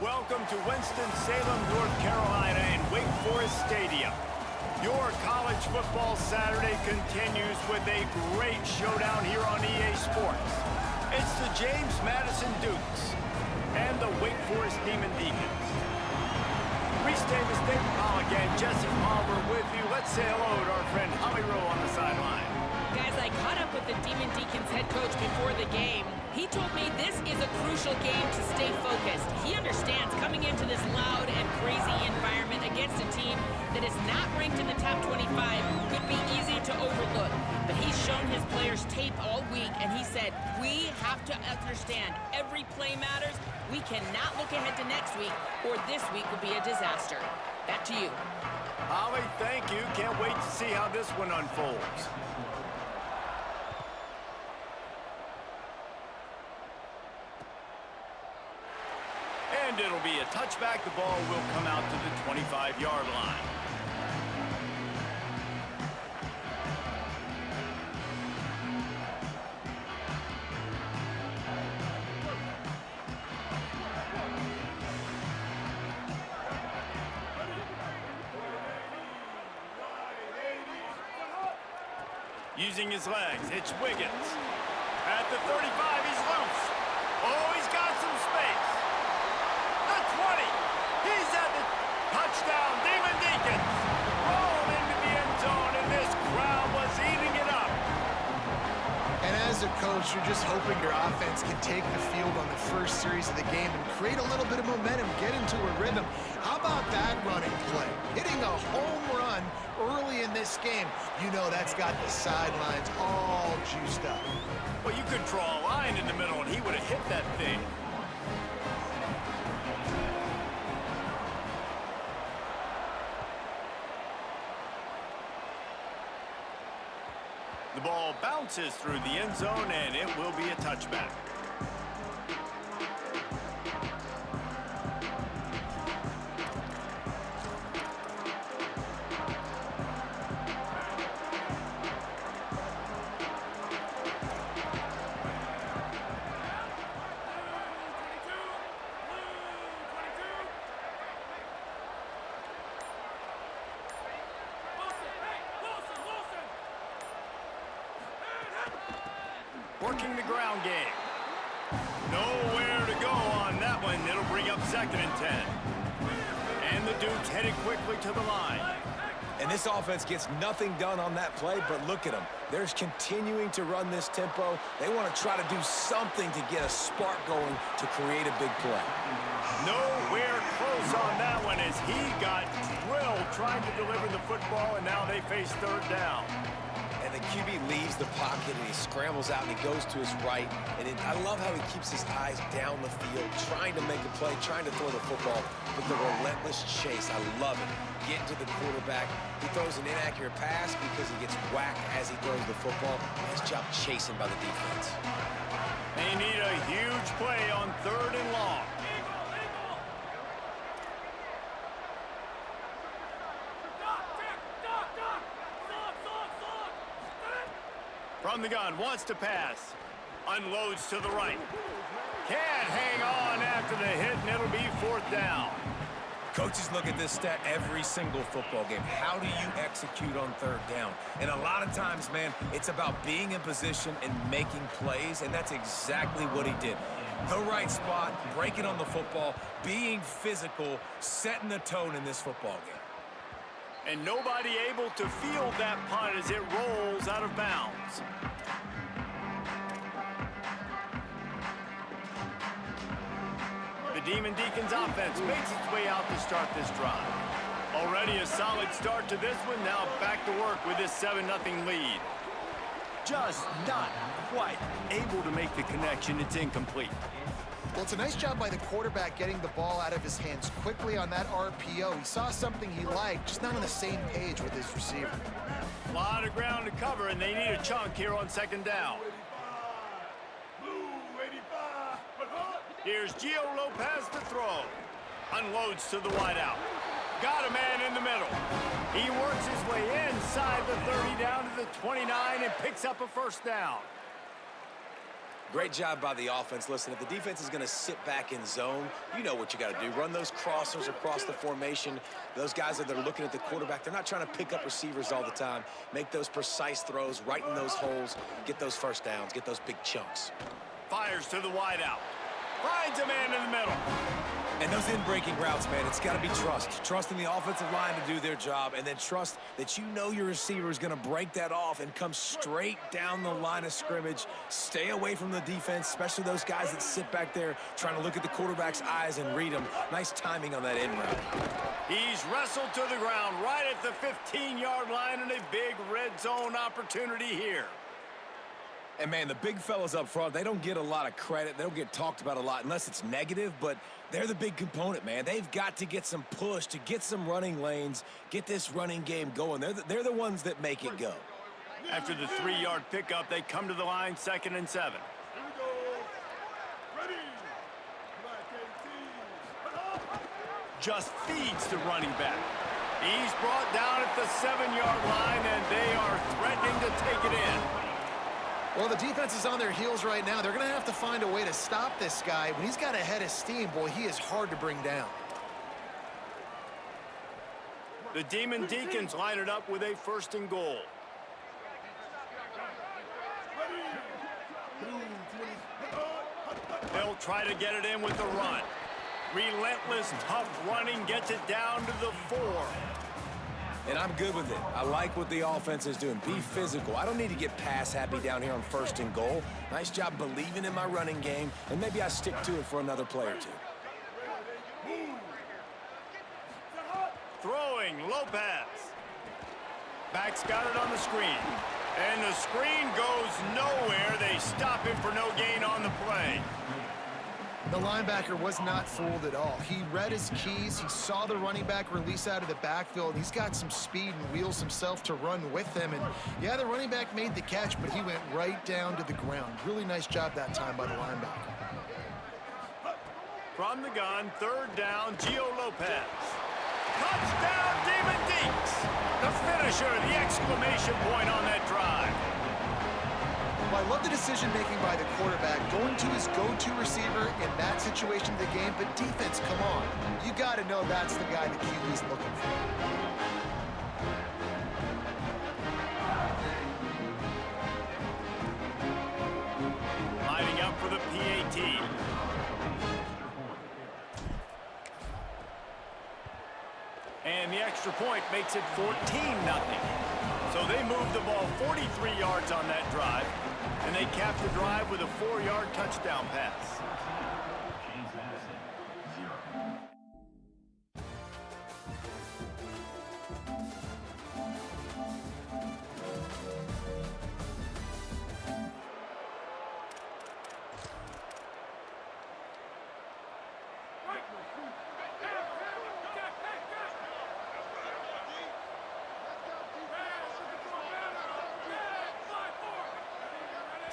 Welcome to Winston-Salem, North Carolina and Wake Forest Stadium. Your college football Saturday continues with a great showdown here on EA Sports. It's the James Madison Dukes and the Wake Forest Demon Deacons. Reese Davis, David Pollock, and Jesse Palmer with you. Let's say hello to our friend Holly Rowe on the sideline. Guys, I caught up with the Demon Deacons head coach before the game. He told me this is a crucial game to stay focused. He understands coming into this loud and crazy environment against a team that is not ranked in the top 25 could be easy to overlook. But he's shown his players tape all week, and he said, we have to understand every play matters. We cannot look ahead to next week, or this week will be a disaster. Back to you. Holly, thank you. Can't wait to see how this one unfolds. And it'll be a touchback. The ball will come out to the 25-yard line. Using his legs, it's Wiggins. At the 35, he's loose. Oh, he's got some space. The 20. He's at the touchdown. Demon Deacons rolled into the end zone, and this crowd was eating it up. And as a coach, you're just hoping your offense can take the field on the first series of the game and create a little bit of momentum, get into a rhythm. How about that running play? Hitting a home run early in this game. You know that's got the sidelines all juiced up. Well, you could draw a line in the middle, and he would have hit that thing. The ball bounces through the end zone, and it will be a touchback. Working the ground game. Nowhere to go on that one. It'll bring up 2nd and 10. And the Dukes headed quickly to the line. And this offense gets nothing done on that play, but look at them. They're continuing to run this tempo. They want to try to do something to get a spark going to create a big play. Nowhere close on that one as he got drilled trying to deliver the football, and now they face 3rd down. And the QB leaves the pocket, and he scrambles out, and he goes to his right. And I love how he keeps his eyes down the field, trying to make a play, trying to throw the football, but the relentless chase, I love it. Getting to the quarterback. He throws an inaccurate pass because he gets whacked as he throws the football. Nice job chasing by the defense. They need a huge play on 3rd and long. From the gun, wants to pass. Unloads to the right. Can't hang on after the hit, and it'll be 4th down. Coaches look at this stat every single football game. How do you execute on 3rd down? And a lot of times, man, it's about being in position and making plays, and that's exactly what he did. The right spot, breaking on the football, being physical, setting the tone in this football game. And nobody able to field that punt as it rolls out of bounds. The Demon Deacons offense makes its way out to start this drive. Already a solid start to this one. Now back to work with this 7-0 lead. Just not quite able to make the connection. It's incomplete. Well, it's a nice job by the quarterback getting the ball out of his hands quickly on that RPO. He saw something he liked, just not on the same page with his receiver. A lot of ground to cover, and they need a chunk here on 2nd down. Here's Gio Lopez to throw. Unloads to the wideout. Got a man in the middle. He works his way inside the 30 down to the 29 and picks up a 1st down. Great job by the offense. Listen, if the defense is going to sit back in zone, you know what you got to do. Run those crossers across the formation. Those guys that are looking at the quarterback, they're not trying to pick up receivers all the time. Make those precise throws, right in those holes, get those first downs, get those big chunks. Fires to the wideout. Finds a man in the middle. And those in-breaking routes, man, it's got to be trust. Trust in the offensive line to do their job, and then trust that you know your receiver is going to break that off and come straight down the line of scrimmage. Stay away from the defense, especially those guys that sit back there trying to look at the quarterback's eyes and read them. Nice timing on that in route. He's wrestled to the ground right at the 15-yard line, and a big red zone opportunity here. And, man, the big fellas up front, they don't get a lot of credit. They don't get talked about a lot unless it's negative, but they're the big component, man. They've got to get some push, to get some running lanes, get this running game going. They're the ones that make it go. After the 3-yard pickup, they come to the line, 2nd and 7. Just feeds the running back. He's brought down at the 7-yard line, and they are threatening to take it in. Well, the defense is on their heels right now. They're going to have to find a way to stop this guy. When he's got a head of steam, boy, he is hard to bring down. The Demon Deacons line it up with a 1st and goal. They'll try to get it in with the run. Relentless, tough running gets it down to the 4. And I'm good with it. I like what the offense is doing. Be physical. I don't need to get pass happy down here on 1st and goal. Nice job believing in my running game, and maybe I stick to it for another play or two. Throwing, Lopez. Back's got it on the screen. And the screen goes nowhere. They stop him for no gain on the play. The linebacker was not fooled at all. He read his keys. He saw the running back release out of the backfield. He's got some speed and wheels himself to run with him. And, yeah, the running back made the catch, but he went right down to the ground. Really nice job that time by the linebacker. From the gun, 3rd down, Gio Lopez. Touchdown, Demon Deeks! The finisher, the exclamation point on that drive. Well, I love the decision-making by the quarterback, going to his go-to receiver in that situation of the game, but defense, come on. You got to know that's the guy the QB's looking for. Lining up for the PAT. And the extra point makes it 14-0. So they move the ball 43 yards on that drive, and they cap the drive with a 4-yard touchdown pass.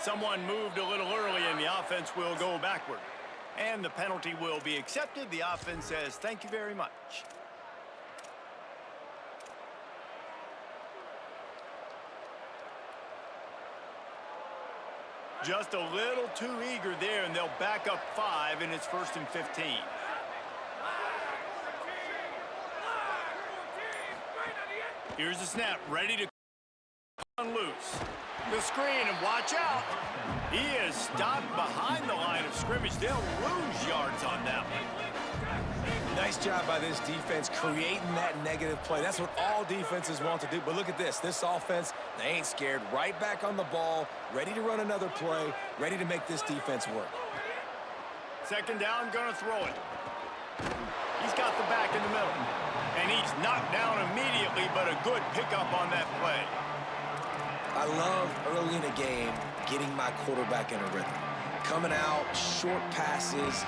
Someone moved a little early, and the offense will go backward. And the penalty will be accepted. The offense says, thank you very much. Just a little too eager there, and they'll back up 5, and it's 1st and 15. Here's the snap, ready to on loose. The screen, and watch out. He is stopped behind the line of scrimmage. They'll lose yards on that one. Nice job by this defense creating that negative play. That's what all defenses want to do. But look at this. This offense, they ain't scared. Right back on the ball, ready to run another play, ready to make this defense work. 2nd down, gonna throw it. He's got the back in the middle. And he's knocked down immediately, but a good pickup on that play. I love early in a game getting my quarterback in a rhythm. Coming out, short passes,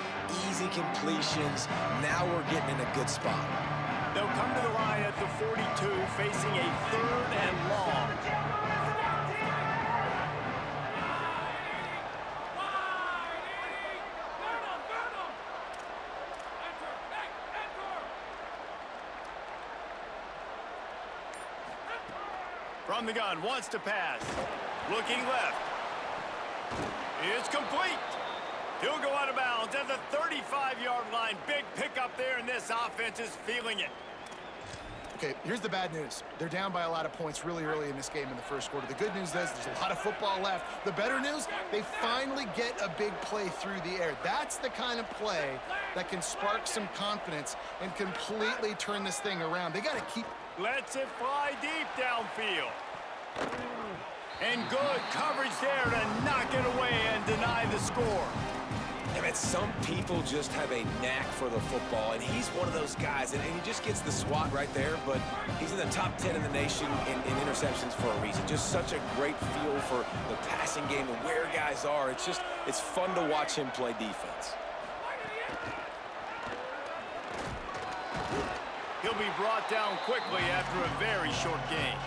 easy completions. Now we're getting in a good spot. They'll come to the line at the 42, facing a 3rd and long. From the gun, wants to pass. Looking left. It's complete. He'll go out of bounds at the 35-yard line. Big pickup there, and this offense is feeling it. Okay, here's the bad news. They're down by a lot of points really early in this game in the first quarter. The good news is there's a lot of football left. The better news, they finally get a big play through the air. That's the kind of play that can spark some confidence and completely turn this thing around. They got to keep... Lets it fly deep downfield. And good coverage there to knock it away and deny the score. I mean, some people just have a knack for the football, and he's one of those guys, and he just gets the swat right there, but he's in the top 10 in the nation in interceptions for a reason. Just such a great feel for the passing game and where guys are. It's fun to watch him play defense. He'll be brought down quickly after a very short game.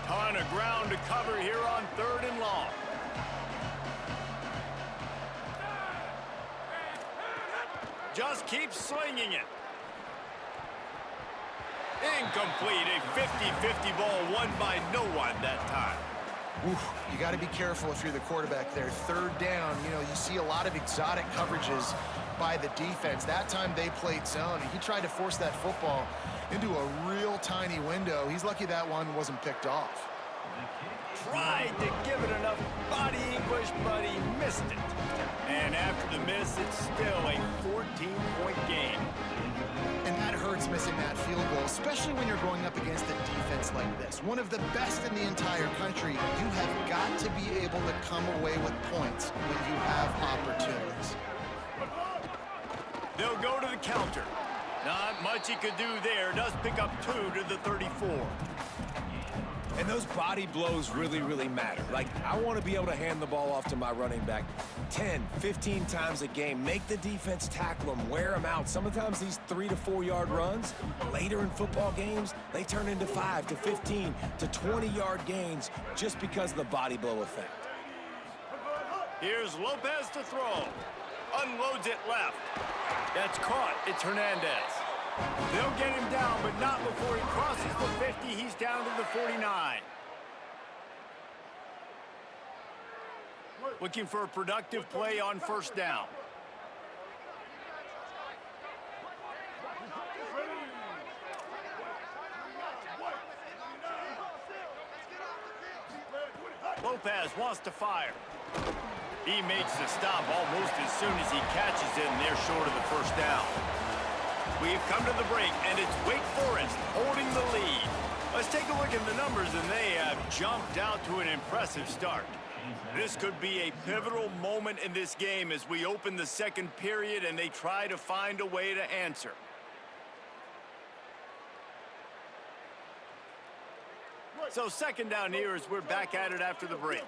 Ton of ground to cover here on 3rd and long. Just keep slinging it. Incomplete. A 50-50 ball won by no one that time. Oof, you got to be careful if you're the quarterback there. 3rd down, you know, you see a lot of exotic coverages by the defense. That time they played zone, and he tried to force that football into a real tiny window. He's lucky that one wasn't picked off. Tried to give it enough body English, but he missed it. And after the miss, it's still a 14-point game. And that hurts missing that field goal, especially when you're going up against a defense like this. One of the best in the entire country. You have got to be able to come away with points when you have opportunities. They'll go to the counter. Not much he could do there. Does pick up 2 to the 34. And those body blows really, really matter. Like, I want to be able to hand the ball off to my running back 10, 15 times a game. Make the defense tackle them, wear them out. Sometimes these 3 to 4 yard runs, later in football games, they turn into 5 to 15 to 20-yard gains just because of the body blow effect. Here's Lopez to throw. Unloads it left. That's caught. It's Hernandez. They'll get him down, but not before he crosses the 50. He's down to the 49. Looking for a productive play on 1st down. Lopez wants to fire. He makes the stop almost as soon as he catches it, and they're short of the 1st down. We've come to the break, and it's Wake Forest holding the lead. Let's take a look at the numbers, and they have jumped out to an impressive start. This could be a pivotal moment in this game as we open the 2nd period, and they try to find a way to answer. So 2nd down here as we're back at it after the break.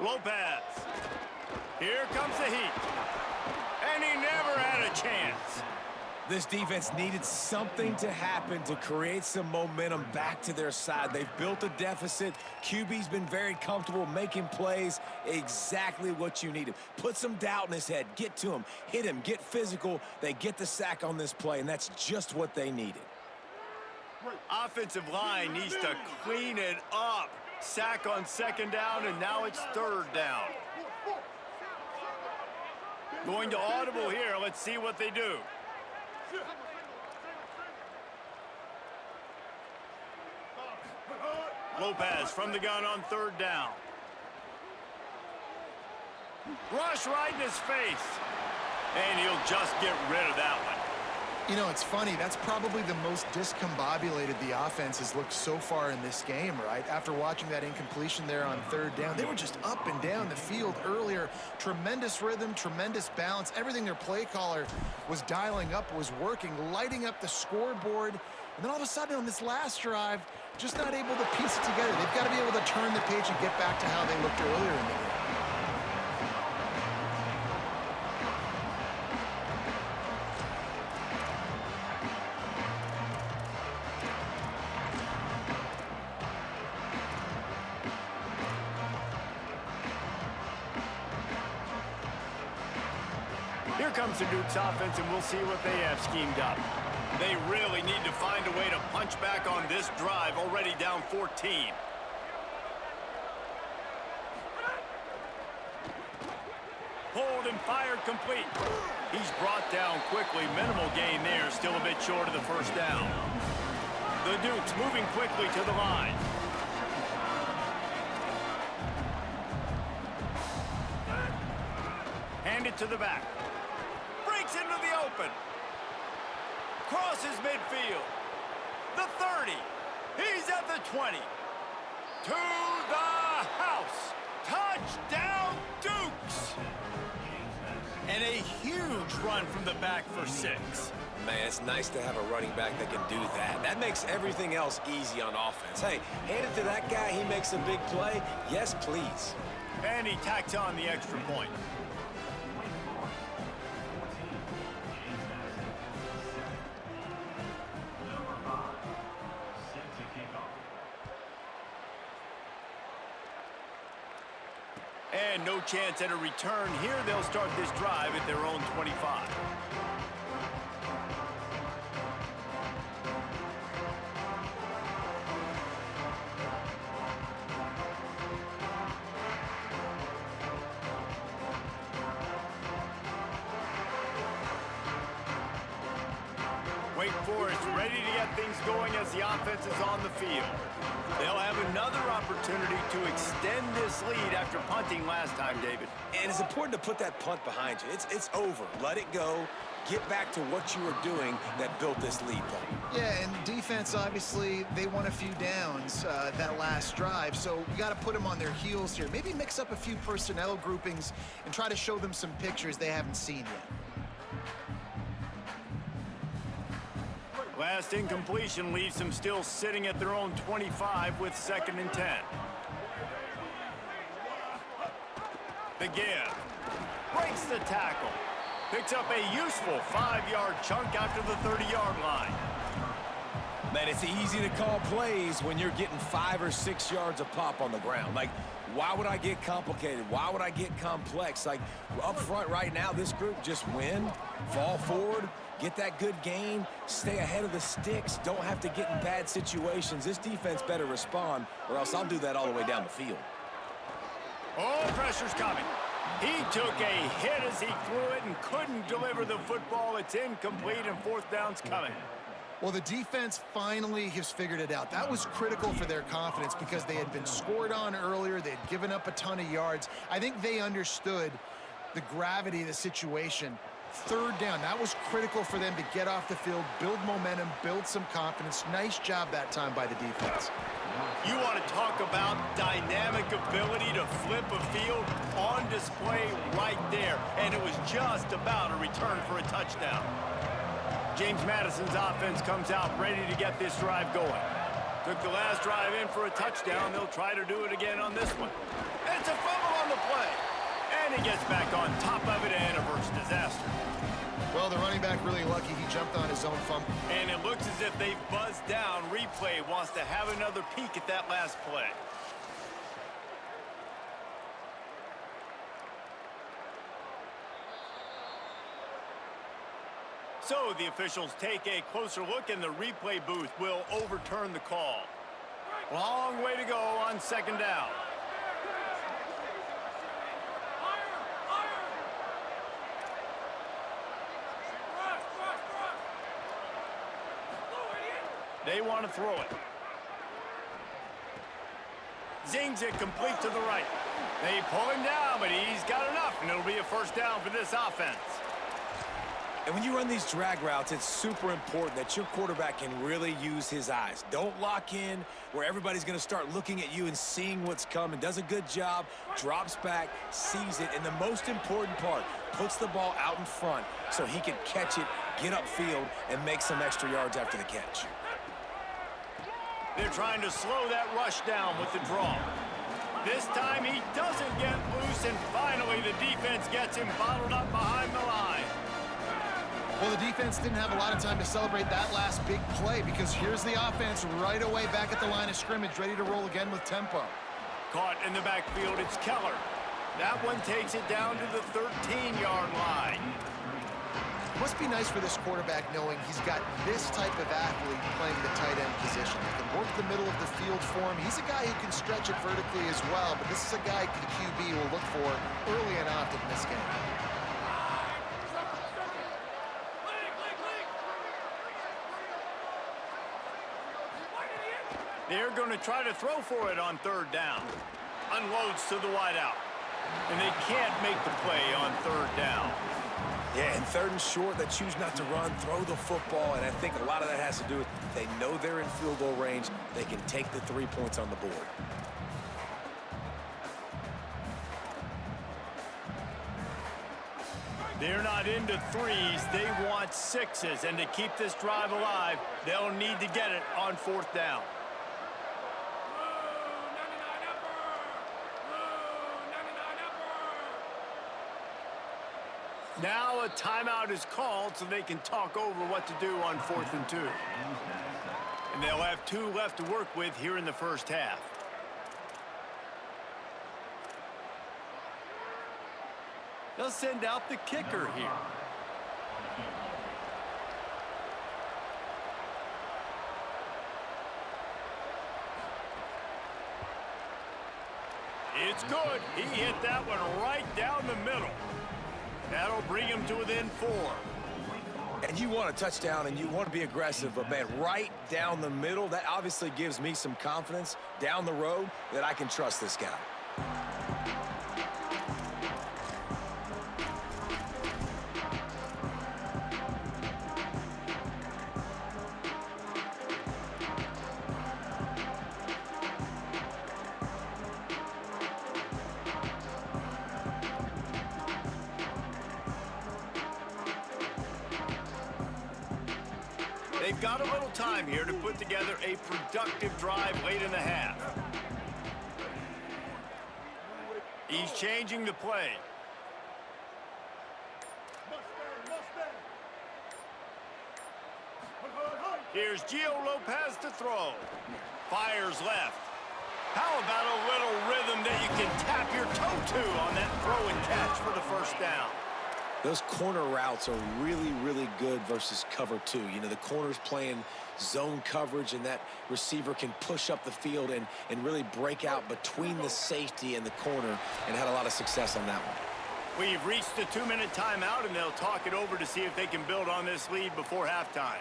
Lopez. Here comes the heat. And he never had a chance. This defense needed something to happen to create some momentum back to their side. They've built a deficit. QB's been very comfortable making plays. Exactly what you needed. Put some doubt in his head. Get to him. Hit him. Get physical. They get the sack on this play, and that's just what they needed. Offensive line needs to clean it up. Sack on 2nd down, and now it's 3rd down. Going to audible here. Let's see what they do. Lopez from the gun on 3rd down. Rush right in his face. And he'll just get rid of that one. You know, it's funny. That's probably the most discombobulated the offense has looked so far in this game, right? After watching that incompletion there on 3rd down, they were just up and down the field earlier. Tremendous rhythm, tremendous balance. Everything their play caller was dialing up was working, lighting up the scoreboard. And then all of a sudden on this last drive, just not able to piece it together. They've got to be able to turn the page and get back to how they looked earlier in the game. Here comes the Duke's offense, and we'll see what they have schemed up. They really need to find a way to punch back on this drive, already down 14. Hold and fire complete. He's brought down quickly. Minimal gain there. Still a bit short of the first down. The Dukes moving quickly to the line. Hand it to the back. Breaks into the open. Crosses midfield. The 30. He's at the 20. To the house. Touchdown, Dukes! And a huge run from the back for 6. Man, it's nice to have a running back that can do that. That makes everything else easy on offense. Hey, hand it to that guy, he makes a big play. Yes, please. And he tacks on the extra point. And no chance at a return here. They'll start this drive at their own 25. Wake Forest ready to get things going as the offense is on the field. They'll have another opportunity to extend this lead after punting last time, David. And it's important to put that punt behind you. It's over. Let it go. Get back to what you were doing that built this lead point. Yeah, and defense, obviously, they won a few downs that last drive, so you got to put them on their heels here. Maybe mix up a few personnel groupings and try to show them some pictures they haven't seen yet. Last incompletion leaves them still sitting at their own 25 with 2nd and 10. The give. Breaks the tackle. Picks up a useful 5-yard chunk after the 30-yard line. Man, it's easy to call plays when you're getting 5 or 6 yards of pop on the ground. Like, why would I get complicated? Why would I get complex? Like, up front right now, this group just win, fall forward, get that good gain, stay ahead of the sticks, don't have to get in bad situations. This defense better respond, or else I'll do that all the way down the field. Oh, pressure's coming. He took a hit as he threw it and couldn't deliver the football. It's incomplete, and 4th down's coming. Well, the defense finally has figured it out. That was critical for their confidence because they had been scored on earlier. They had given up a ton of yards. I think they understood the gravity of the situation. 3rd down, that was critical for them to get off the field, build momentum, build some confidence. Nice job that time by the defense. You want to talk about dynamic ability to flip a field on display right there. And it was just about a return for a touchdown. James Madison's offense comes out ready to get this drive going. Took the last drive in for a touchdown. They'll try to do it again on this one. And it's a fumble on the play. And he gets back on top of it and averts disaster. Well, the running back really lucky he jumped on his own fumble. And it looks as if they've buzzed down. Replay wants to have another peek at that last play. So the officials take a closer look, and the replay booth will overturn the call. Long way to go on 2nd down. They want to throw it. Zings it complete to the right. They pull him down, but he's got enough, and it'll be a 1st down for this offense. And when you run these drag routes, it's super important that your quarterback can really use his eyes. Don't lock in where everybody's going to start looking at you and seeing what's coming. Does a good job, drops back, sees it, and the most important part, puts the ball out in front so he can catch it, get upfield, and make some extra yards after the catch. They're trying to slow that rush down with the draw. This time he doesn't get loose, and finally the defense gets him bottled up behind the line. Well, the defense didn't have a lot of time to celebrate that last big play because here's the offense right away back at the line of scrimmage, ready to roll again with tempo. Caught in the backfield, it's Keller. That one takes it down to the 13-yard line. Must be nice for this quarterback knowing he's got this type of athlete playing the tight end position. He can work the middle of the field for him. He's a guy who can stretch it vertically as well, but this is a guy the QB will look for early and often in this game. They're going to try to throw for it on third down. Unloads to the wideout. And they can't make the play on third down. Yeah, and third and short, they choose not to run, throw the football, and I think a lot of that has to do with they know they're in field goal range. They can take the 3 points on the board. They're not into threes. They want sixes. And to keep this drive alive, they'll need to get it on fourth down. Now a timeout is called so they can talk over what to do on 4th and 2. And they'll have 2 left to work with here in the first half. They'll send out the kicker here. It's good. He hit that one right down the middle. That'll bring him to within 4. And you want a touchdown and you want to be aggressive, but man, right down the middle, that obviously gives me some confidence down the road that I can trust this guy. They've got a little time here to put together a productive drive late in the half. He's changing the play. Here's Gio Lopez to throw. Fires left. How about a little rhythm that you can tap your toe to on that throw and catch for the first down? Those corner routes are really, really good versus cover 2. You know, the corner's playing zone coverage, and that receiver can push up the field and really break out between the safety and the corner, and had a lot of success on that one. We've reached the 2-minute timeout, and they'll talk it over to see if they can build on this lead before halftime.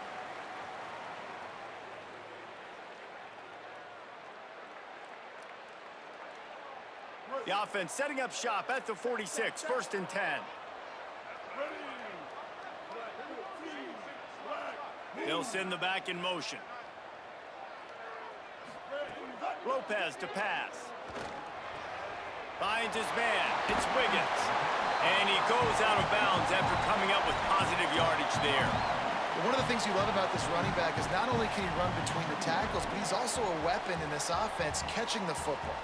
The offense setting up shop at the 46, 1st and 10. They'll send the back in motion. Lopez to pass. Finds his man. It's Wiggins. And he goes out of bounds after coming up with positive yardage there. One of the things you love about this running back is not only can he run between the tackles, but he's also a weapon in this offense catching the football.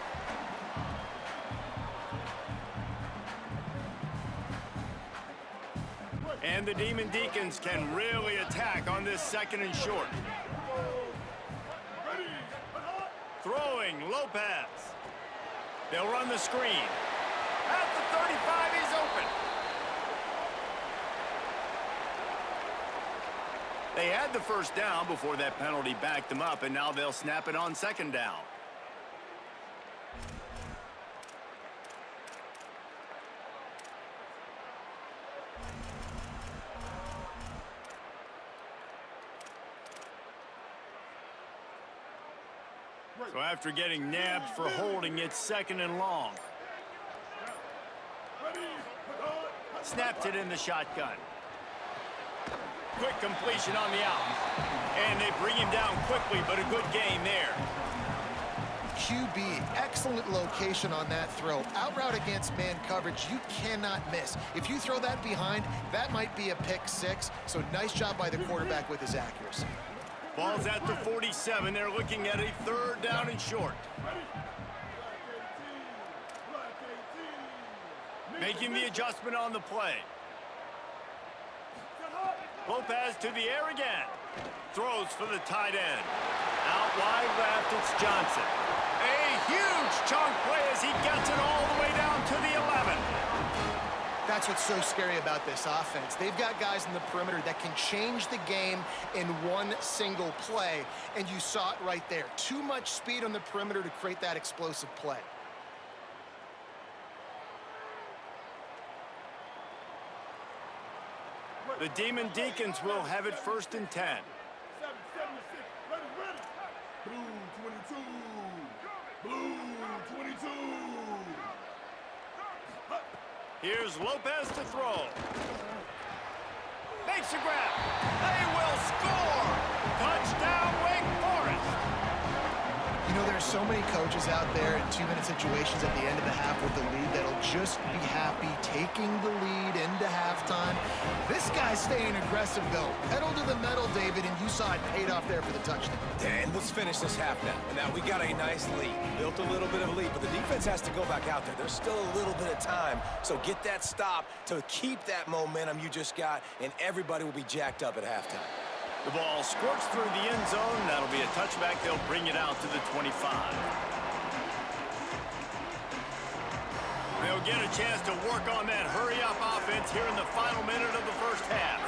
And the Demon Deacons can really attack on this 2nd and short. Throwing, Lopez. They'll run the screen. At the 35, he's open. They had the first down before that penalty backed them up, and now they'll snap it on 2nd down. So after getting nabbed for holding, it's 2nd and long. Snapped it in the shotgun. Quick completion on the out. And they bring him down quickly, but a good gain there. QB, excellent location on that throw. Out route against man coverage, you cannot miss. If you throw that behind, that might be a pick 6. So nice job by the quarterback with his accuracy. Ball's at the 47. They're looking at a 3rd down and short. Making the adjustment on the play. Lopez to the air again. Throws for the tight end. Out wide left, it's Johnson. A huge chunk play as he gets it all the way down to the 11. That's what's so scary about this offense. They've got guys in the perimeter that can change the game in one single play, and you saw it right there. Too much speed on the perimeter to create that explosive play. The Demon Deacons will have it 1st and 10. Blue 22. Blue 22. Here's Lopez to throw. Makes a grab. They will score. Touchdown, Wake Forest. You know, there's so many coaches out there in 2-minute situations at the end of the half with the lead that'll just be happy taking the lead into halftime. This guy's staying aggressive, though. Pedal to the metal, David, and you saw it paid off there for the touchdown. And let's finish this half now. And now we got a nice lead. Built a little bit of a lead, but the defense has to go back out there. There's still a little bit of time. So get that stop to keep that momentum you just got, and everybody will be jacked up at halftime. The ball squirts through the end zone. That'll be a touchback. They'll bring it out to the 25. They'll get a chance to work on that hurry-up offense here in the final minute of the first half.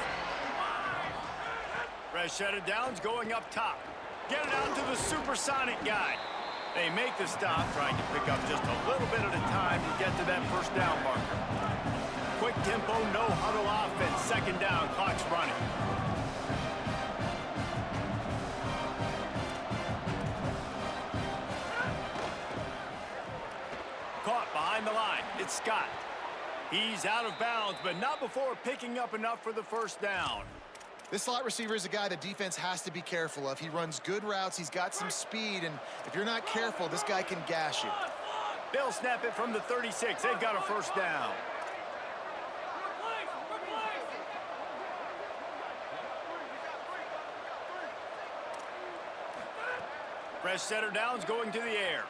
Fresh set of downs going up top. Get it out to the supersonic guy. They make the stop, trying to pick up just a little bit at a time to get to that first down marker. Quick tempo, no huddle offense. 2nd down, clock's running. Caught behind the line. It's Scott. He's out of bounds, but not before picking up enough for the first down. This slot receiver is a guy the defense has to be careful of. He runs good routes. He's got some speed, and if you're not careful, this guy can gash you. They'll snap it from the 36. They've got a first down. Fresh set of downs going to the air.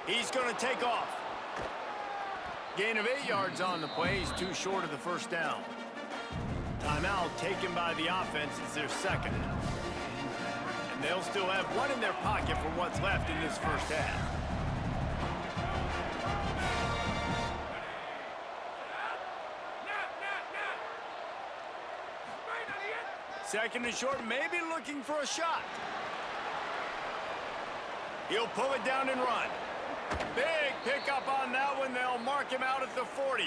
He's going to take off. Gain of 8 yards on the play. He's too short of the first down. Timeout taken by the offense. It's their 2nd. And they'll still have one in their pocket for what's left in this first half. Second and short, maybe looking for a shot. He'll pull it down and run. Big pickup on that one. They'll mark him out at the 40.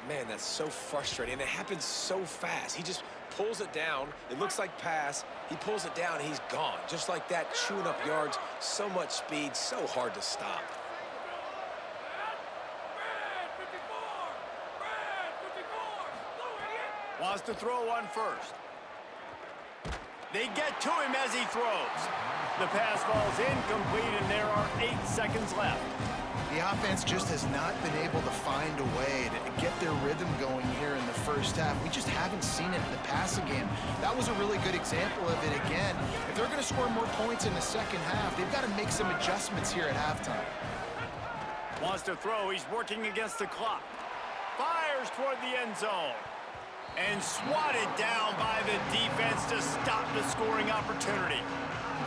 Man, that's so frustrating. And it happens so fast. He just pulls it down. It looks like pass. He pulls it down, and he's gone. Just like that, chewing up yards. So much speed, so hard to stop. Wants to throw one first. They get to him as he throws. The pass falls incomplete, and there are 8 seconds left. The offense just has not been able to find a way to get their rhythm going here in the first half. We just haven't seen it in the passing game. That was a really good example of it again. If they're going to score more points in the second half, they've got to make some adjustments here at halftime. Wants to throw. He's working against the clock. Fires toward the end zone. And swatted down by the defense to stop the scoring opportunity.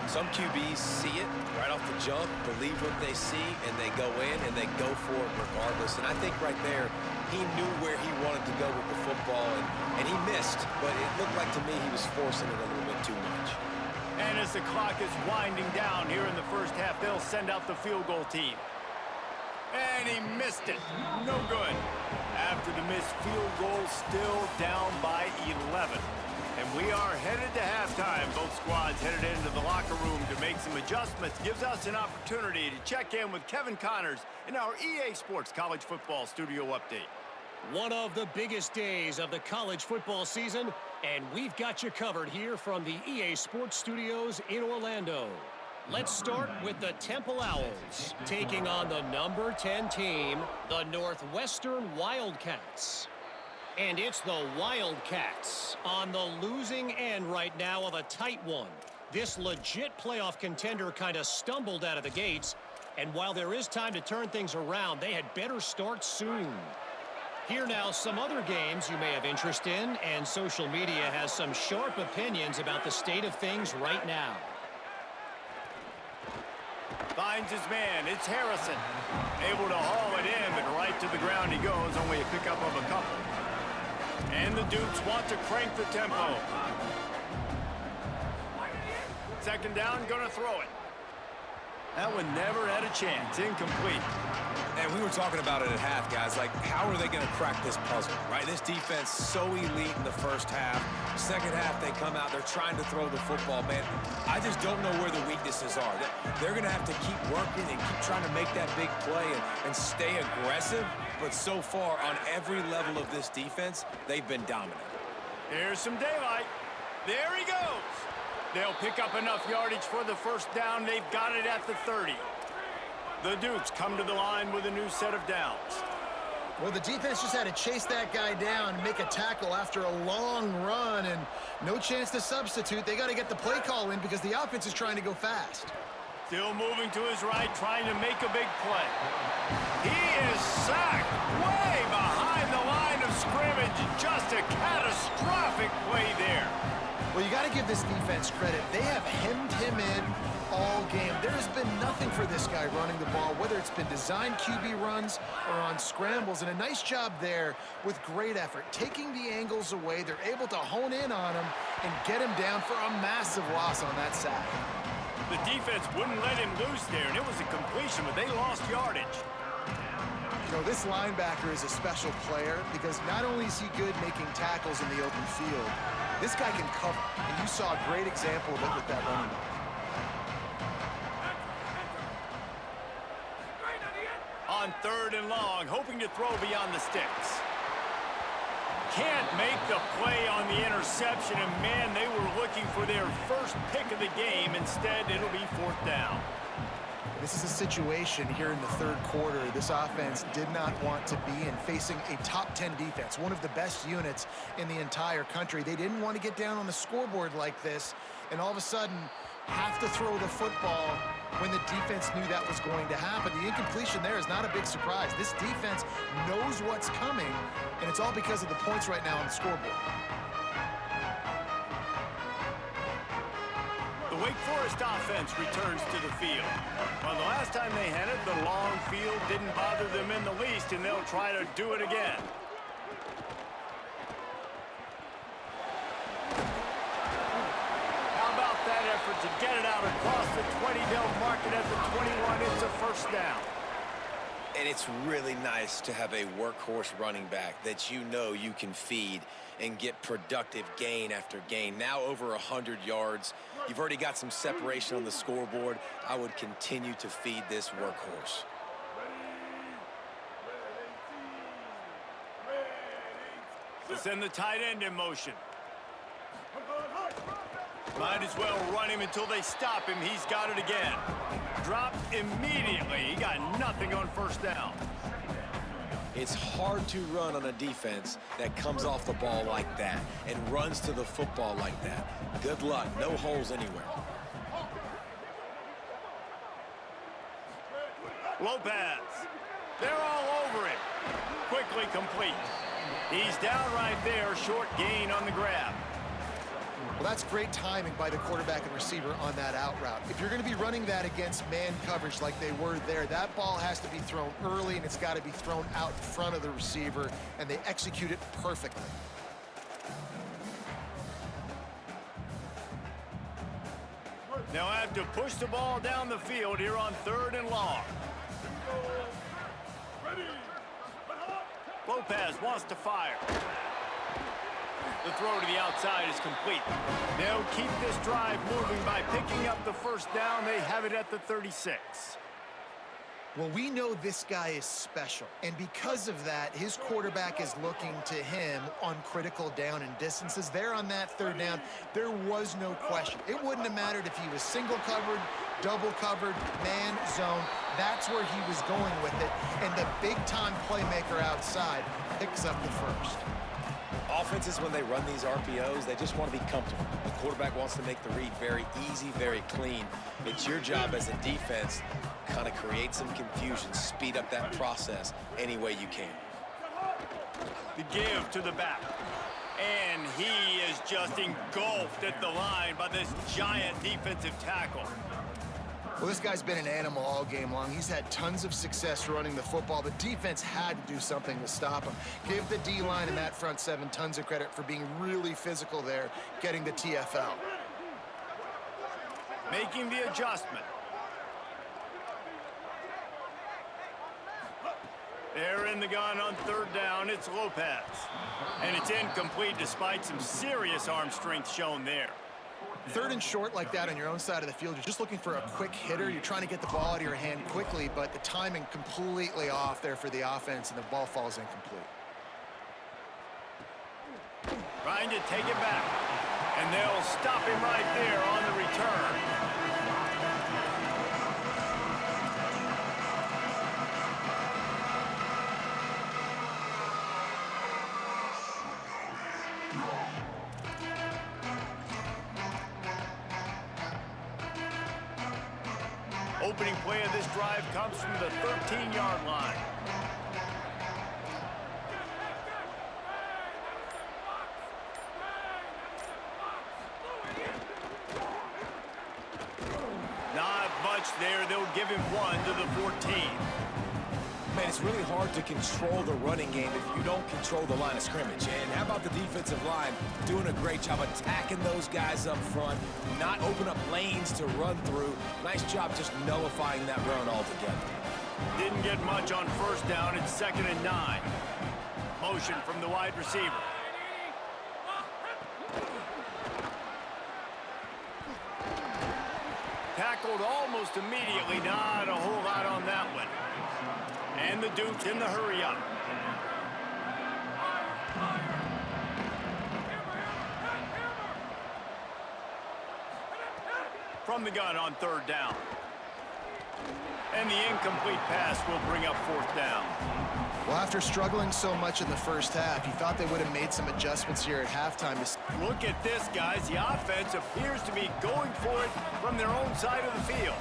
Some QBs see it right off the jump, believe what they see, and they go in and they go for it regardless. And I think right there, he knew where he wanted to go with the football, and he missed. But it looked like to me he was forcing it a little bit too much. And as the clock is winding down here in the first half, they'll send out the field goal team. And he missed it. No good. After the missed field goal, still down by 11. And we are headed to halftime. Both squads headed into the locker room to make some adjustments. Gives us an opportunity to check in with Kevin Connors in our EA Sports College Football Studio Update. One of the biggest days of the college football season, and we've got you covered here from the EA Sports Studios in Orlando. Let's start with the Temple Owls, taking on the number 10 team, the Northwestern Wildcats. And it's the Wildcats on the losing end right now of a tight one. This legit playoff contender kind of stumbled out of the gates, and while there is time to turn things around, they had better start soon. Here now, some other games you may have interest in, and social media has some sharp opinions about the state of things right now. Finds his man. It's Harrison. Able to haul it in, but right to the ground he goes. Only a pickup of a couple. And the Dukes want to crank the tempo. Second down, gonna throw it. That one never had a chance. Incomplete. And we were talking about it at half, guys. Like, how are they going to crack this puzzle, right? This defense so elite in the first half. Second half, they come out. They're trying to throw the football, man. I just don't know where the weaknesses are. They're going to have to keep working and keep trying to make that big play and stay aggressive. But so far, on every level of this defense, they've been dominant. Here's some daylight. There he goes. They'll pick up enough yardage for the first down. They've got it at the 30. The Dukes come to the line with a new set of downs. Well, the defense just had to chase that guy down and make a tackle after a long run, and no chance to substitute. They got to get the play call in because the offense is trying to go fast. Still moving to his right, trying to make a big play. He is sacked way behind the line of scrimmage. Just a catastrophic play there. Well, you got to give this defense credit. They have hemmed him in all game. There has been nothing for this guy running the ball, whether it's been designed QB runs or on scrambles, and a nice job there with great effort. Taking the angles away, they're able to hone in on him and get him down for a massive loss on that sack. The defense wouldn't let him loose there, and it was a completion, but they lost yardage. You know, this linebacker is a special player because not only is he good making tackles in the open field, this guy can cover, and you saw a great example of it with that running back. On third and long, hoping to throw beyond the sticks. Can't make the play on the interception, and man, they were looking for their first pick of the game. Instead, it'll be fourth down. This is a situation here in the third quarter this offense did not want to be in, facing a top 10 defense, one of the best units in the entire country. They didn't want to get down on the scoreboard like this and all of a sudden have to throw the football when the defense knew that was going to happen. The incompletion there is not a big surprise. This defense knows what's coming, and it's all because of the points right now on the scoreboard. The Wake Forest offense returns to the field. Well, the last time they had it, the long field didn't bother them in the least, and they'll try to do it again. How about that effort to get it out across the 20? They'll mark it at the 21. It's a first down. And it's really nice to have a workhorse running back that you know you can feed and get productive gain after gain. Now over 100 yards. You've already got some separation on the scoreboard. I would continue to feed this workhorse. Let's send the tight end in motion. Might as well run him until they stop him. He's got it again. Dropped immediately. He got nothing on first down. It's hard to run on a defense that comes off the ball like that and runs to the football like that. Good luck. No holes anywhere. Lopez. They're all over him. Quickly complete. He's down right there. Short gain on the grab. Well, that's great timing by the quarterback and receiver on that out route. If you're going to be running that against man coverage like they were there, that ball has to be thrown early, and it's got to be thrown out in front of the receiver, and they execute it perfectly. Now I have to push the ball down the field here on third and long. Lopez wants to fire. The throw to the outside is complete. They'll keep this drive moving by picking up the first down. They have it at the 36. Well, we know this guy is special, and because of that, his quarterback is looking to him on critical down and distances. There on that third down, there was no question. It wouldn't have mattered if he was single covered, double covered, man, zone. That's where he was going with it, and the big-time playmaker outside picks up the first. Offenses, when they run these RPOs, they just want to be comfortable. The quarterback wants to make the read very easy, very clean. It's your job as a defense to kind of create some confusion, speed up that process any way you can. The give to the back. And he is just engulfed at the line by this giant defensive tackle. Well, this guy's been an animal all game long. He's had tons of success running the football. The defense had to do something to stop him. Give the D-line and that front seven tons of credit for being really physical there, getting the TFL. Making the adjustment. They're in the gun on third down. It's Lopez. And it's incomplete despite some serious arm strength shown there. Third and short like that on your own side of the field, you're just looking for a quick hitter. You're trying to get the ball out of your hand quickly, but the timing completely off there for the offense, and the ball falls incomplete. Trying to take it back. And they'll stop him right there on the return. Opening play of this drive comes from the 13-yard line. Not much there. They'll give him 1 to the 14. Man, it's really hard to control the running game if you don't control the line of scrimmage. And how about the defensive line doing a great job attacking those guys up front, not open up lanes to run through. Nice job just nullifying that run altogether. Didn't get much on first down. It's 2nd and 9. Motion from the wide receiver. Tackled almost immediately. Not a whole lot on that one. And the Duke's in the hurry up. From the gun on third down. And the incomplete pass will bring up 4th down. Well, after struggling so much in the first half, you thought they would have made some adjustments here at halftime. Look at this, guys. The offense appears to be going for it from their own side of the field.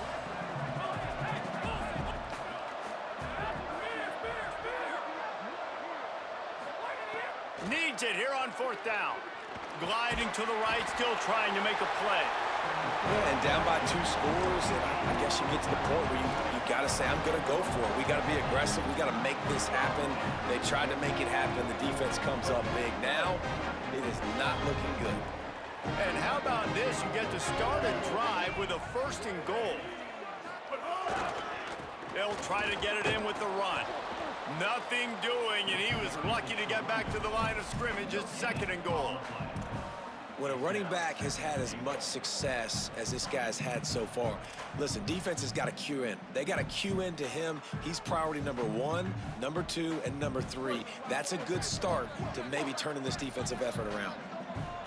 Needs it here on 4th down. Gliding to the right, still trying to make a play. Yeah, and down by 2 scores, and I guess you get to the point where you got to say, I'm going to go for it. We got to be aggressive. We got to make this happen. They tried to make it happen. The defense comes up big. Now, it is not looking good. And how about this? You get to start a drive with a 1st and goal. They'll try to get it in with the run. Nothing doing, and he was lucky to get back to the line of scrimmage. It's 2nd and goal. When a running back has had as much success as this guy's had so far, listen, defense has got to cue in. They got to cue in to him. He's priority number 1, number 2, and number 3. That's a good start to maybe turning this defensive effort around.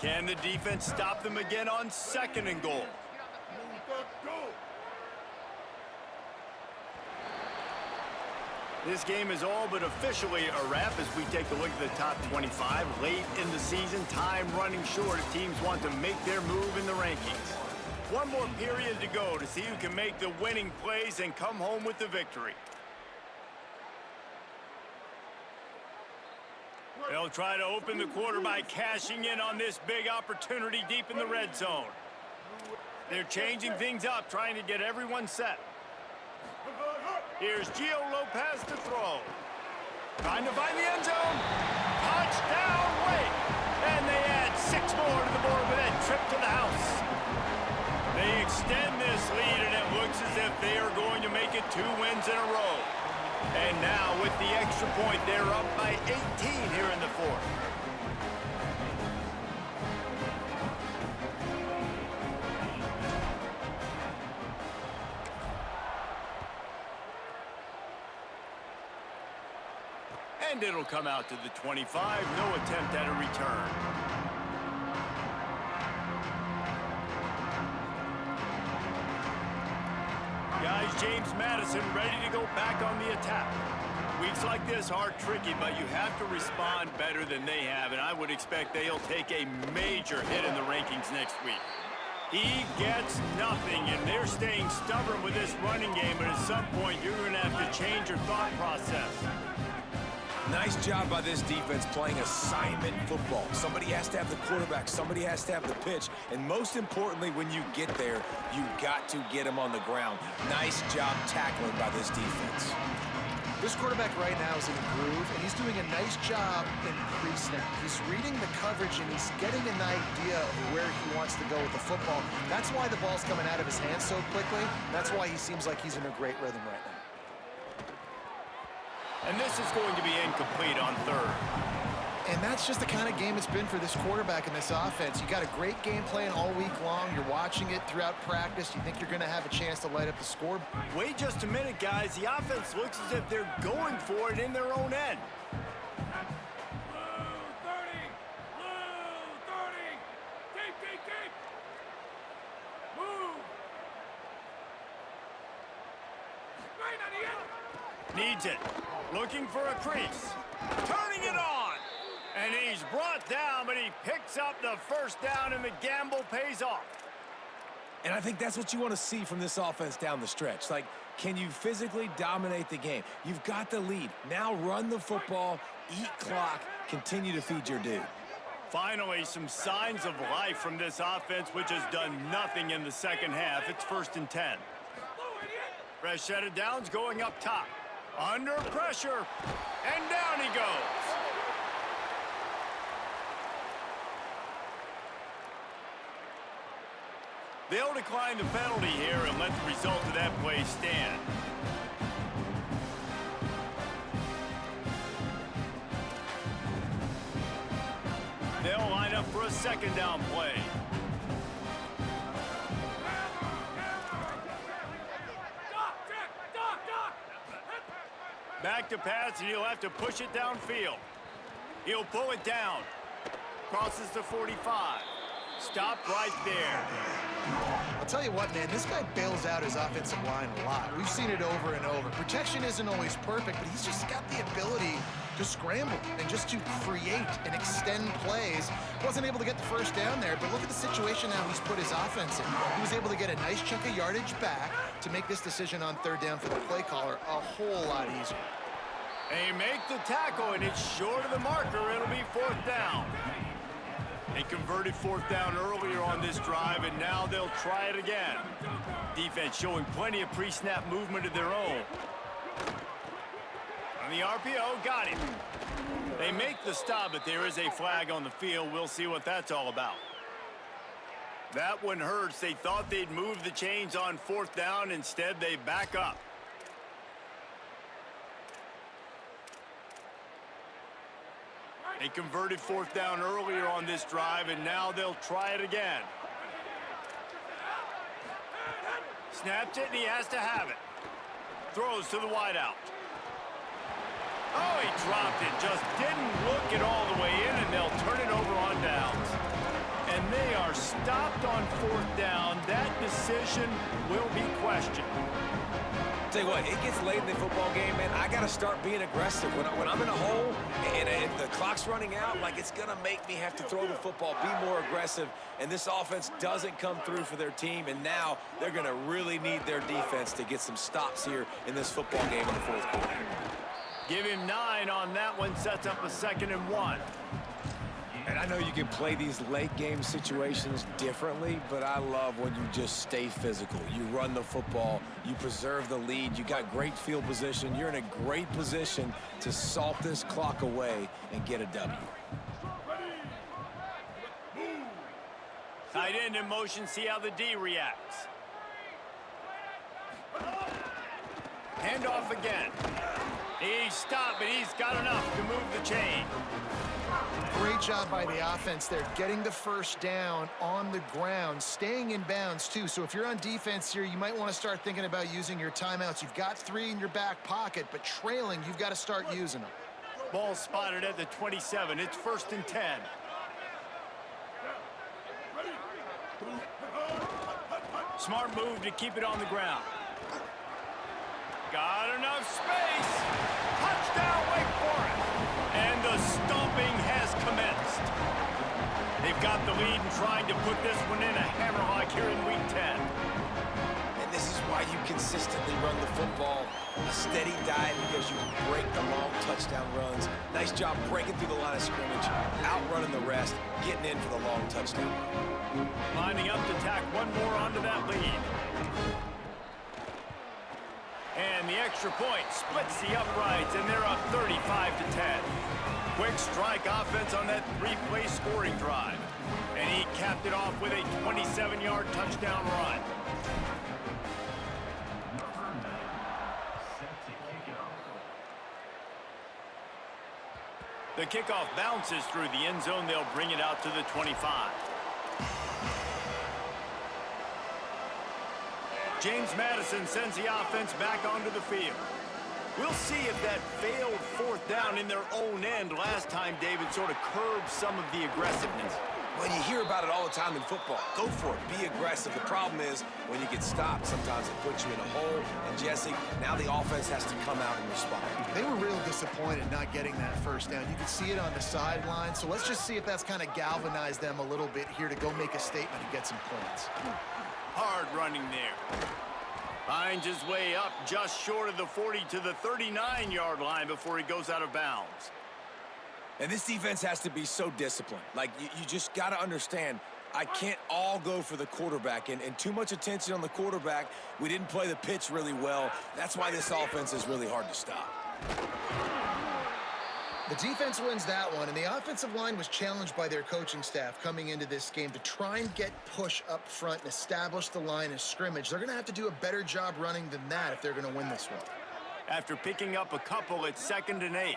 Can the defense stop them again on 2nd and goal? This game is all but officially a wrap as we take a look at the top 25. Late in the season, time running short if teams want to make their move in the rankings. One more period to go to see who can make the winning plays and come home with the victory. They'll try to open the quarter by cashing in on this big opportunity deep in the red zone. They're changing things up, trying to get everyone set. Here's Gio Lopez to throw. Trying to find the end zone. Touchdown, Wake. And they add 6 more to the board with that trip to the house. They extend this lead, and it looks as if they are going to make it 2 wins in a row. And now, with the extra point, they're up by 18 here in the 4th. And it'll come out to the 25. No attempt at a return. Guys, James Madison ready to go back on the attack. Weeks like this are tricky, but you have to respond better than they have, and I would expect they'll take a major hit in the rankings next week. He gets nothing, and they're staying stubborn with this running game, but at some point you're going to have to change your thought process. Nice job by this defense playing assignment football. Somebody has to have the quarterback, somebody has to have the pitch, and most importantly, when you get there, you got to get him on the ground. Nice job tackling by this defense. This quarterback right now is in a groove, and he's doing a nice job in pre-snap. He's reading the coverage, and he's getting an idea of where he wants to go with the football. That's why the ball's coming out of his hands so quickly. That's why he seems like he's in a great rhythm right now. And this is going to be incomplete on third. And that's just the kind of game it's been for this quarterback in this offense. You got a great game plan all week long. You're watching it throughout practice. You think you're going to have a chance to light up the score. Wait just a minute, guys. The offense looks as if they're going for it in their own end. Needs it. Looking for a crease. Turning it on. And he's brought down, but he picks up the first down, and the gamble pays off. And I think that's what you want to see from this offense down the stretch. Like, can you physically dominate the game? You've got the lead. Now run the football, eat clock, continue to feed your dude. Finally, some signs of life from this offense, which has done nothing in the second half. It's 1st and 10. Fresh set of downs going up top. Under pressure, and down he goes. They'll decline the penalty here and let the result of that play stand. They'll line up for a 2nd down play. Back to pass, and he'll have to push it downfield. He'll pull it down. Crosses the 45. Stopped right there. I'll tell you what, man, this guy bails out his offensive line a lot. We've seen it over and over. Protection isn't always perfect, but he's just got the ability to scramble and just to create and extend plays. Wasn't able to get the first down there, but look at the situation now he's put his offense in. He was able to get a nice chunk of yardage back to make this decision on 3rd down for the play caller a whole lot easier. They make the tackle, and it's short of the marker. It'll be 4th down. They converted 4th down earlier on this drive, and now they'll try it again. Defense showing plenty of pre-snap movement of their own. On the RPO, got him. They make the stop, but there is a flag on the field. We'll see what that's all about. That one hurts. They thought they'd move the chains on 4th down. Instead, they back up. They converted 4th down earlier on this drive, and now they'll try it again. Snaps it, and he has to have it. Throws to the wideout. Oh, he dropped it. Just didn't look it all the way in, and they'll turn it over on downs. And they are stopped on 4th down. That decision will be questioned. Tell you what, it gets late in the football game, man. I got to start being aggressive. When I'm in a hole and the clock's running out, like, it's going to make me have to throw the football, be more aggressive. And this offense doesn't come through for their team, and now they're going to really need their defense to get some stops here in this football game in the 4th quarter. Give him 9 on that one, sets up a 2nd and 1. And I know you can play these late game situations differently, but I love when you just stay physical. You run the football, you preserve the lead, you got great field position. You're in a great position to salt this clock away and get a W. Tight end in motion, see how the D reacts. Handoff again. He's stopped, but he's got enough to move the chain. Great job by the offense there, getting the first down on the ground, staying in bounds too. So if you're on defense here, you might want to start thinking about using your timeouts. You've got 3 in your back pocket, but trailing, you've got to start using them. Ball spotted at the 27. It's 1st and 10. Smart move to keep it on the ground. Got enough space. Touchdown, Wake Forest. And the stomping has commenced. They've got the lead and trying to put this one in a hammerlock here in Week 10. And this is why you consistently run the football. A steady diet because you break the long touchdown runs. Nice job breaking through the line of scrimmage, outrunning the rest, getting in for the long touchdown. Lining up to tack one more onto that lead. And the extra point splits the uprights, and they're up 35-10. Quick strike offense on that three-play scoring drive. And he capped it off with a 27-yard touchdown run. The kickoff bounces through the end zone. They'll bring it out to the 25. James Madison sends the offense back onto the field. We'll see if that failed fourth down in their own end last time, David, sort of curbed some of the aggressiveness. Well, you hear about it all the time in football. Go for it. Be aggressive. The problem is when you get stopped, sometimes it puts you in a hole. And, Jesse, now the offense has to come out and respond. They were real disappointed not getting that first down. You could see it on the sideline. So let's just see if that's kind of galvanized them a little bit here to go make a statement and get some points. Hard running there. Finds his way up just short of the 40 to the 39-yard line before he goes out of bounds. And this defense has to be so disciplined. Like, you just got to understand, I can't all go for the quarterback. And too much attention on the quarterback. We didn't play the pitch really well. That's why this offense is really hard to stop. The defense wins that one, and the offensive line was challenged by their coaching staff coming into this game to try and get push up front and establish the line of scrimmage. They're going to have to do a better job running than that if they're going to win this one. After picking up a couple, it's 2nd and 8.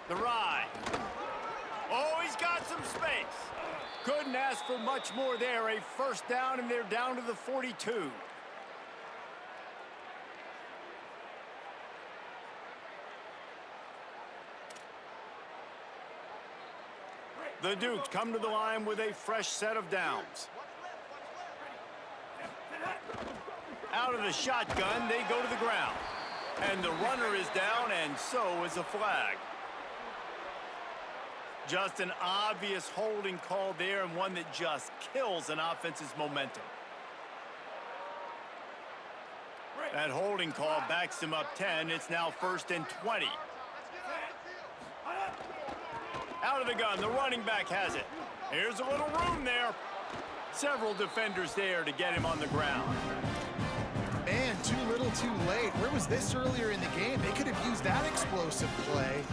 The ride. Oh, he's got some space. Couldn't ask for much more there. A first down, and they're down to the 42. The Dukes come to the line with a fresh set of downs. Out of the shotgun, they go to the ground. And the runner is down, and so is a flag. Just an obvious holding call there, and one that just kills an offense's momentum. That holding call backs him up 10. It's now 1st and 20. Out of the gun, the running back has it. Here's a little room there. Several defenders there to get him on the ground. Man, too little, too late. Where was this earlier in the game? They could have used that explosive play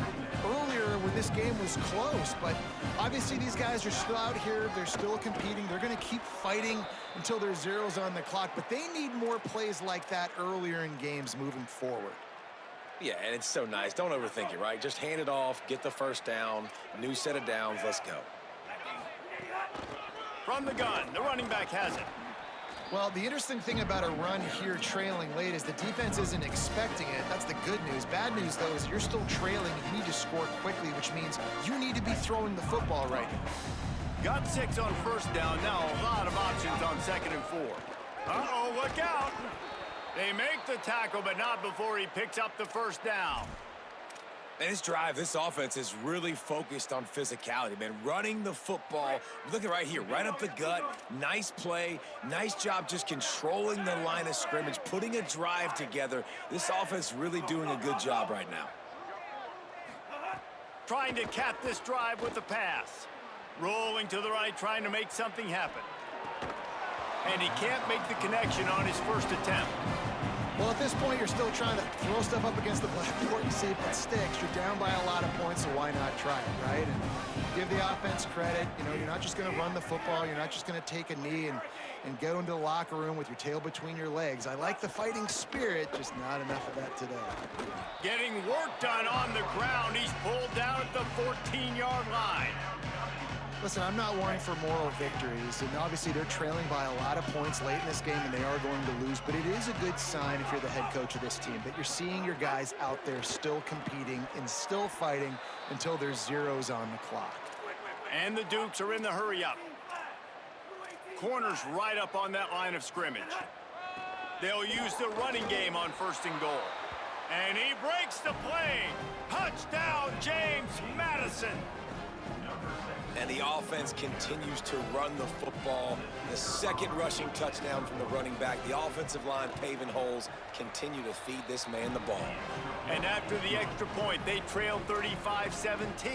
earlier when this game was close. But obviously these guys are still out here. They're still competing. They're going to keep fighting until there's zeros on the clock. But they need more plays like that earlier in games moving forward. Yeah, and it's so nice. Don't overthink it, right? Just hand it off, get the first down, new set of downs, let's go. From the gun, the running back has it. Well, the interesting thing about a run here trailing late is the defense isn't expecting it. That's the good news. Bad news, though, is you're still trailing. You need to score quickly, which means you need to be throwing the football right now. Got 6 on first down. Now a lot of options on 2nd and 4. Uh-oh, look out. They make the tackle, but not before he picks up the first down. And this drive, this offense is really focused on physicality, man. Running the football. Look at right here, right up the gut. Nice play. Nice job just controlling the line of scrimmage, putting a drive together. This offense really doing a good job right now. Trying to cap this drive with the pass. Rolling to the right, trying to make something happen. And he can't make the connection on his first attempt. Well, at this point, you're still trying to throw stuff up against the blackboard and see if it sticks. You're down by a lot of points, so why not try it, right? And give the offense credit. You know, you're not just going to run the football. You're not just going to take a knee and go into the locker room with your tail between your legs. I like the fighting spirit, just not enough of that today. Getting work done on the ground. He's pulled down at the 14-yard line. Listen, I'm not one for moral victories, and obviously they're trailing by a lot of points late in this game, and they are going to lose, but it is a good sign if you're the head coach of this team that you're seeing your guys out there still competing and still fighting until there's zeros on the clock. And the Dukes are in the hurry-up. Corners right up on that line of scrimmage. They'll use the running game on 1st and goal. And he breaks the play. Touchdown, James Madison. And the offense continues to run the football. The second rushing touchdown from the running back. The offensive line paving holes. Continue to feed this man the ball. And after the extra point, they trail 35-17.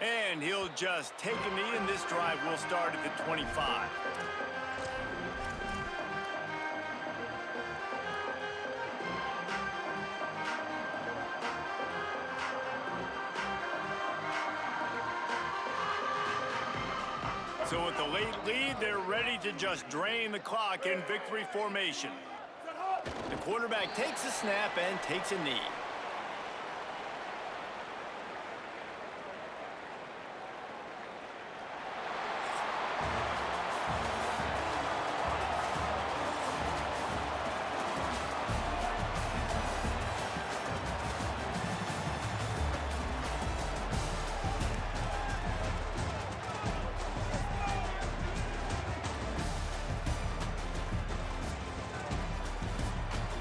And he'll just take a knee, and this drive will start at the 25. So with the late lead, they're ready to just drain the clock in victory formation. The quarterback takes a snap and takes a knee.